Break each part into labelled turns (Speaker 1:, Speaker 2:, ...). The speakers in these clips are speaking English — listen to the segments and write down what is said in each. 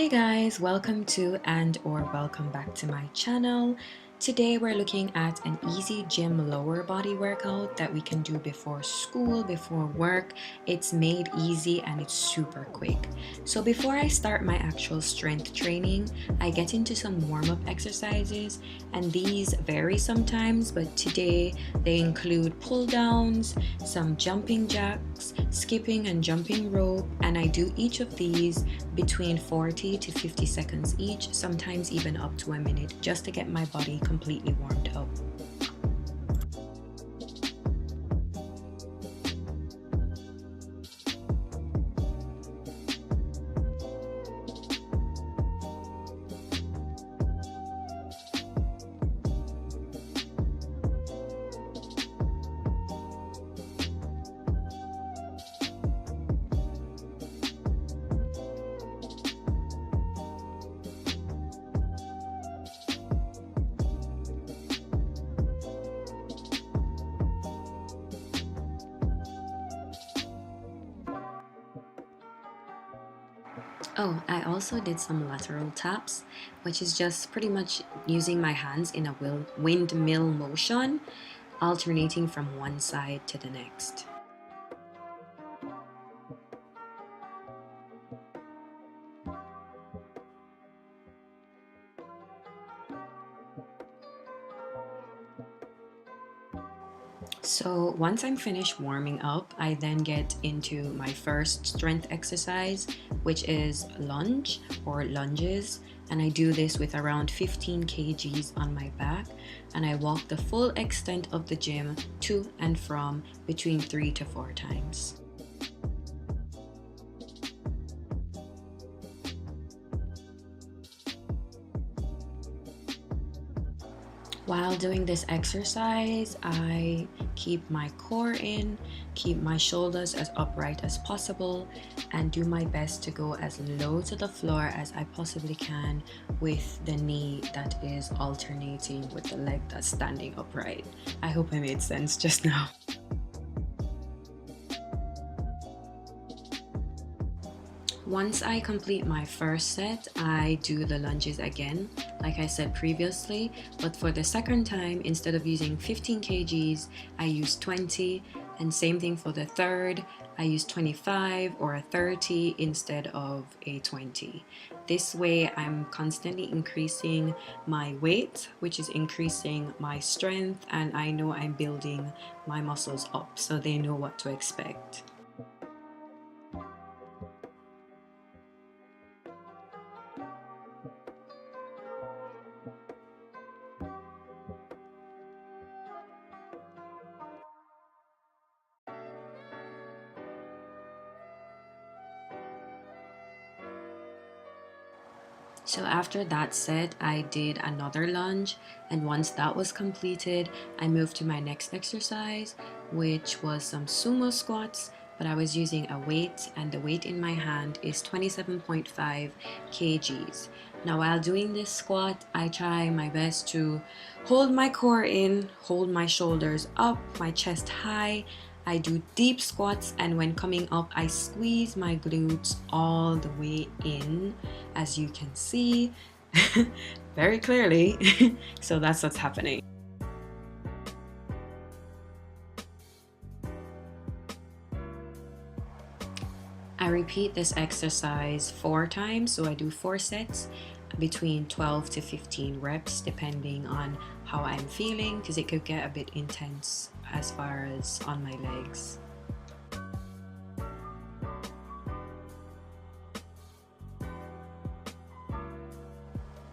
Speaker 1: Hi guys, welcome to and/or welcome back to my channel. Today we're looking at an easy gym lower body workout that we can do before school, before work. It's made easy and it's super quick. So before I start my actual strength training, I get into some warm-up exercises, and these vary sometimes, but today they include pull downs, some jumping jacks, skipping and jumping rope, and I do each of these between 40 to 50 seconds each, sometimes even up to a minute, just to get my body completely warmed up. Oh, I also did some lateral taps, which is just pretty much using my hands in a windmill motion, alternating from one side to the next. So once I'm finished warming up, I then get into my first strength exercise, which is lunge or lunges. And I do this with around 15 kgs on my back, and I walk the full extent of the gym to and from between 3 to 4 times. While doing this exercise, I keep my core in, keep my shoulders as upright as possible, and do my best to go as low to the floor as I possibly can with the knee that is alternating with the leg that's standing upright. I hope I made sense just now. Once I complete my first set, I do the lunges again, like I said previously, but for the second time, instead of using 15 kgs, I use 20, and same thing for the third, I use 25 or a 30 instead of a 20. This way, I'm constantly increasing my weight, which is increasing my strength, and I know I'm building my muscles up, so they know what to expect. So after that set, I did another lunge, and once that was completed, I moved to my next exercise, which was some sumo squats, but I was using a weight, and the weight in my hand is 27.5 kgs. Now while doing this squat, I try my best to hold my core in, hold my shoulders up, my chest high. I do deep squats, and when coming up, I squeeze my glutes all the way in, as you can see very clearly. So that's what's happening. I repeat this exercise 4 times, so I do 4 sets between 12 to 15 reps depending on how I'm feeling, because it could get a bit intense as far as on my legs.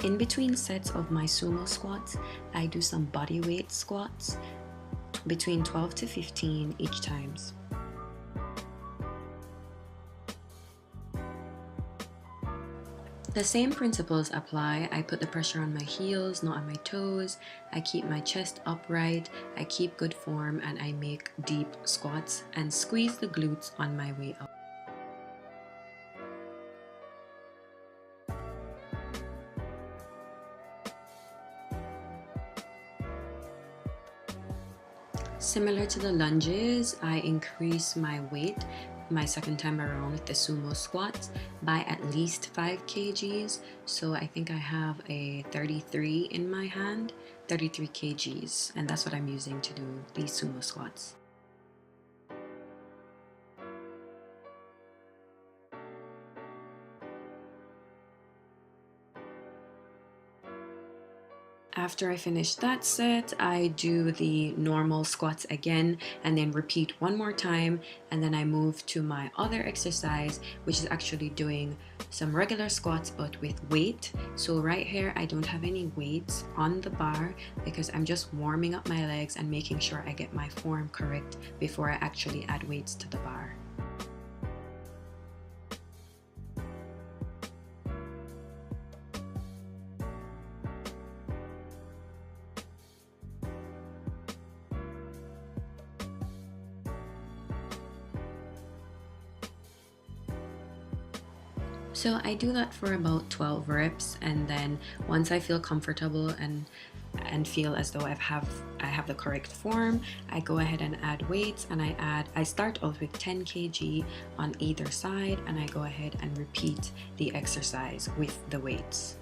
Speaker 1: In between sets of my sumo squats, I do some body weight squats between 12 to 15 each times. The same principles apply. I put the pressure on my heels, not on my toes. I keep my chest upright, I keep good form, and I make deep squats and squeeze the glutes on my way up. Similar to the lunges, I increase my weight my second time around with the sumo squats by at least 5 kgs. So I think I have a 33 in my hand, 33 kgs, and that's what I'm using to do these sumo squats. After I finish that set, I do the normal squats again and then repeat one more time, and then I move to my other exercise, which is actually doing some regular squats but with weight. So right here I don't have any weights on the bar because I'm just warming up my legs and making sure I get my form correct before I actually add weights to the bar. So I do that for about 12 reps, and then once I feel comfortable and feel as though I have the correct form, I go ahead and add weights, and I start off with 10 kg on either side, and I go ahead and repeat the exercise with the weights.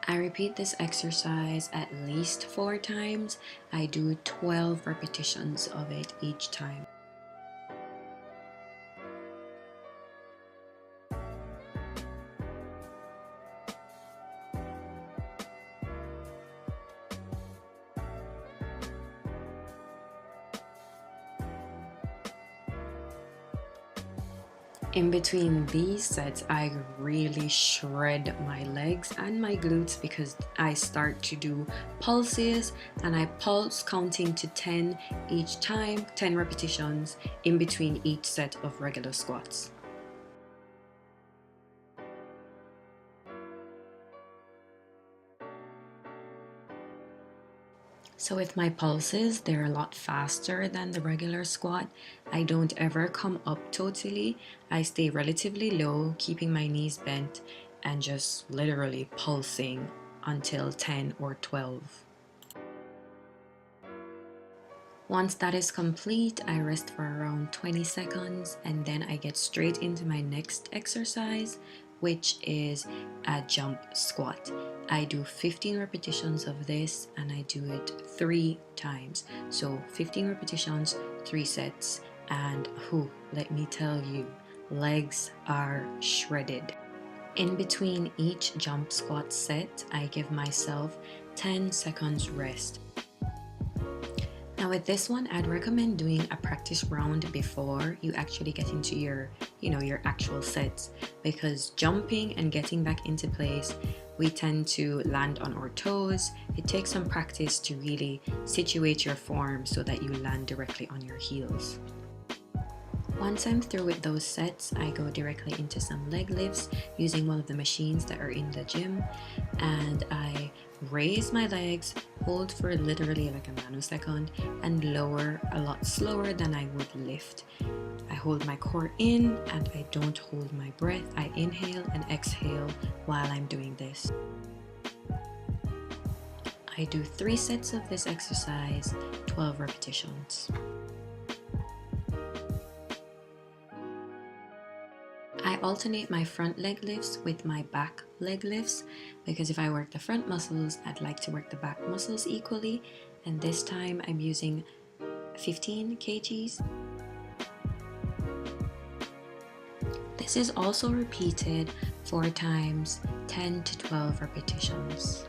Speaker 1: I repeat this exercise at least 4 times. I do 12 repetitions of it each time. In between these sets, I really shred my legs and my glutes because I start to do pulses, and I pulse counting to 10 each time, 10 repetitions in between each set of regular squats. So with my pulses, they're a lot faster than the regular squat. I don't ever come up totally. I stay relatively low, keeping my knees bent and just literally pulsing until 10 or 12. Once that is complete, I rest for around 20 seconds, and then I get straight into my next exercise, which is a jump squat. I do 15 repetitions of this, and I do it 3 times. So 15 repetitions, 3 sets, and let me tell you, legs are shredded. In between each jump squat set, I give myself 10 seconds rest. Now with this one, I'd recommend doing a practice round before you actually get into your actual sets, because jumping and getting back into place, we tend to land on our toes. It takes some practice to really situate your form so that you land directly on your heels. Once I'm through with those sets, I go directly into some leg lifts using one of the machines that are in the gym, and I raise my legs, hold for literally like a nanosecond, and lower a lot slower than I would lift. I hold my core in and I don't hold my breath. I inhale and exhale while I'm doing this. I do 3 sets of this exercise, 12 repetitions. I alternate my front leg lifts with my back leg lifts, because if I work the front muscles, I'd like to work the back muscles equally, and this time I'm using 15 kgs. This is also repeated 4 times, 10 to 12 repetitions.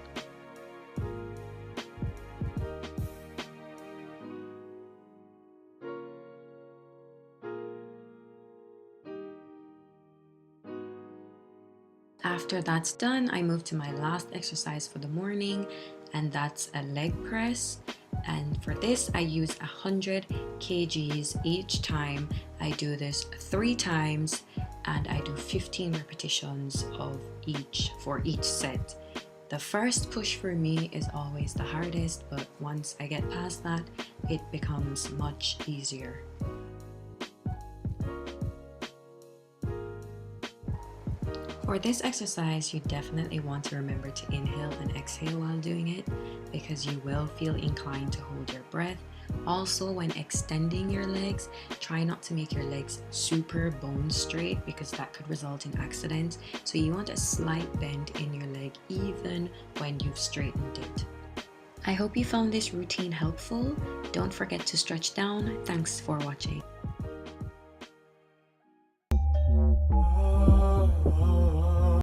Speaker 1: After that's done, I move to my last exercise for the morning, and that's a leg press. And for this, I use 100 kgs each time. I do this 3 times, and I do 15 repetitions of each for each set. The first push for me is always the hardest, but once I get past that, it becomes much easier. For this exercise, you definitely want to remember to inhale and exhale while doing it because you will feel inclined to hold your breath. Also, when extending your legs, try not to make your legs super bone straight because that could result in accidents. So you want a slight bend in your leg even when you've straightened it. I hope you found this routine helpful. Don't forget to stretch down. Thanks for watching.